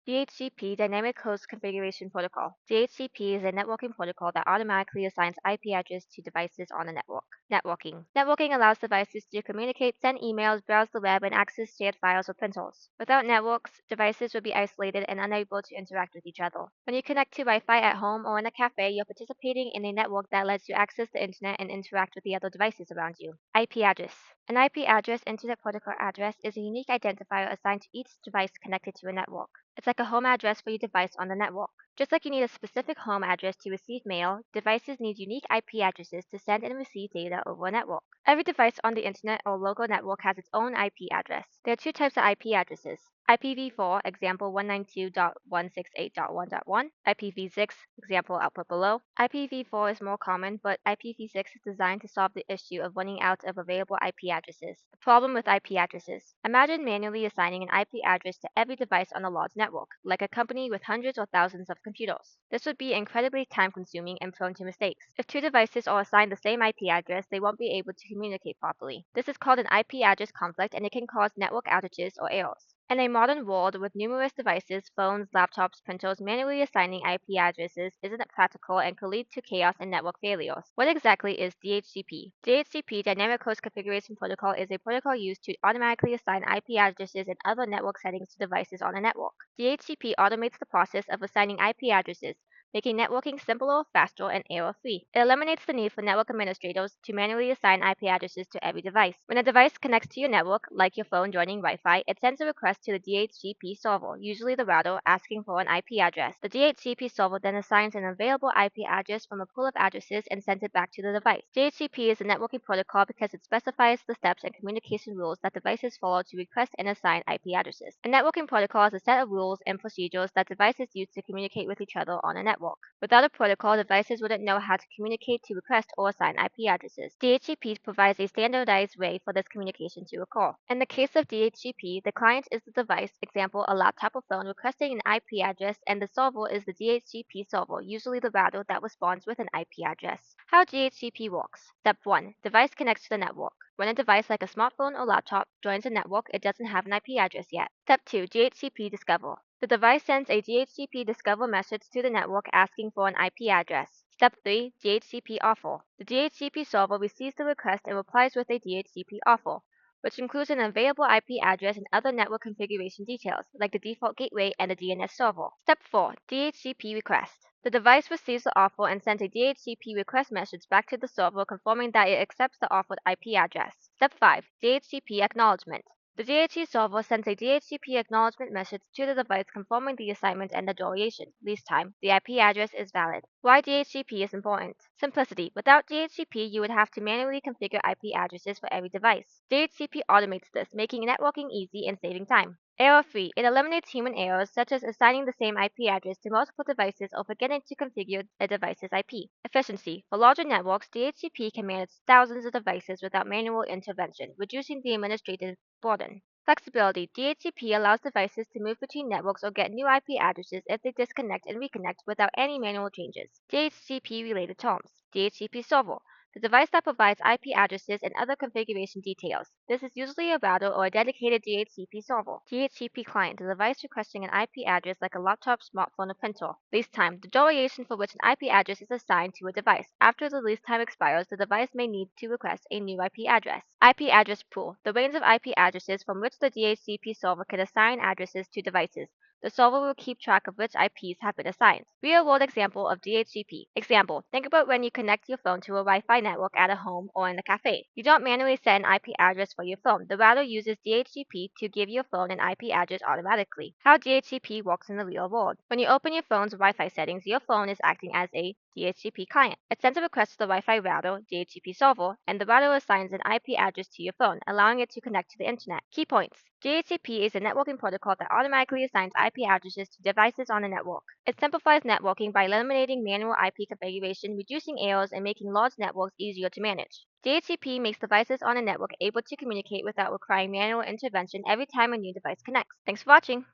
DHCP Dynamic Host Configuration Protocol. DHCP is a networking protocol that automatically assigns IP address to devices on a network. Networking. Networking allows devices to communicate, send emails, browse the web, and access shared files or printers. Without networks, devices would be isolated and unable to interact with each other. When you connect to Wi-Fi at home or in a cafe, you're participating in a network that lets you access the internet and interact with the other devices around you. IP address. An IP address, Internet Protocol address, is a unique identifier assigned to each device connected to a network. It's like a home address for your device on the network. Just like you need a specific home address to receive mail, devices need unique IP addresses to send and receive data over a network. Every device on the internet or local network has its own IP address. There are two types of IP addresses: IPv4, example 192.168.1.1, IPv6, example output below. IPv4 is more common, but IPv6 is designed to solve the issue of running out of available IP addresses. The problem with IP addresses. Imagine manually assigning an IP address to every device on a large network, like a company with hundreds or thousands of computers. This would be incredibly time-consuming and prone to mistakes. If two devices are assigned the same IP address, they won't be able to communicate properly. This is called an IP address conflict, and it can cause network outages or errors. In a modern world with numerous devices, phones, laptops, printers, manually assigning IP addresses isn't practical and could lead to chaos and network failures. What exactly is DHCP? DHCP, Dynamic Host Configuration Protocol, is a protocol used to automatically assign IP addresses and other network settings to devices on a network. DHCP automates the process of assigning IP addresses, making networking simpler, faster, and error-free. It eliminates the need for network administrators to manually assign IP addresses to every device. When a device connects to your network, like your phone joining Wi-Fi, it sends a request to the DHCP server, usually the router, asking for an IP address. The DHCP server then assigns an available IP address from a pool of addresses and sends it back to the device. DHCP is a networking protocol because it specifies the steps and communication rules that devices follow to request and assign IP addresses. A networking protocol is a set of rules and procedures that devices use to communicate with each other on a network. Without a protocol, devices wouldn't know how to communicate to request or assign IP addresses. DHCP provides a standardized way for this communication to occur. In the case of DHCP, the client is the device, example a laptop or phone, requesting an IP address, and the server is the DHCP server, usually the router that responds with an IP address. How DHCP works. Step 1. Device connects to the network. When a device like a smartphone or laptop joins a network, it doesn't have an IP address yet. Step 2. DHCP Discover. The device sends a DHCP Discover message to the network asking for an IP address. Step 3. DHCP Offer. The DHCP server receives the request and replies with a DHCP offer, which includes an available IP address and other network configuration details, like the default gateway and the DNS server. Step 4. DHCP Request. The device receives the offer and sends a DHCP request message back to the server confirming that it accepts the offered IP address. Step 5. DHCP Acknowledgement. The DHCP server sends a DHCP acknowledgement message to the device confirming the assignment and the duration. This time, the IP address is valid. Why DHCP is important? Simplicity. Without DHCP, you would have to manually configure IP addresses for every device. DHCP automates this, making networking easy and saving time. Error-free. It eliminates human errors such as assigning the same IP address to multiple devices or forgetting to configure a device's IP. Efficiency. For larger networks, DHCP can manage thousands of devices without manual intervention, reducing the administrative burden. Flexibility. DHCP allows devices to move between networks or get new IP addresses if they disconnect and reconnect without any manual changes. DHCP-related terms. DHCP server. The device that provides IP addresses and other configuration details. This is usually a router or a dedicated DHCP server. DHCP client, the device requesting an IP address like a laptop, smartphone, or printer. Lease time, the duration for which an IP address is assigned to a device. After the lease time expires, the device may need to request a new IP address. IP address pool, the range of IP addresses from which the DHCP server can assign addresses to devices. The server will keep track of which IPs have been assigned. Real-world example of DHCP. Example, think about when you connect your phone to a Wi-Fi network at a home or in a cafe. You don't manually set an IP address for your phone. The router uses DHCP to give your phone an IP address automatically. How DHCP works in the real world. When you open your phone's Wi-Fi settings, your phone is acting as a DHCP client. It sends a request to the Wi-Fi router, DHCP server, and the router assigns an IP address to your phone, allowing it to connect to the internet. Key points. DHCP is a networking protocol that automatically assigns IP addresses to devices on a network. It simplifies networking by eliminating manual IP configuration, reducing errors, and making large networks easier to manage. DHCP makes devices on a network able to communicate without requiring manual intervention every time a new device connects. Thanks for watching!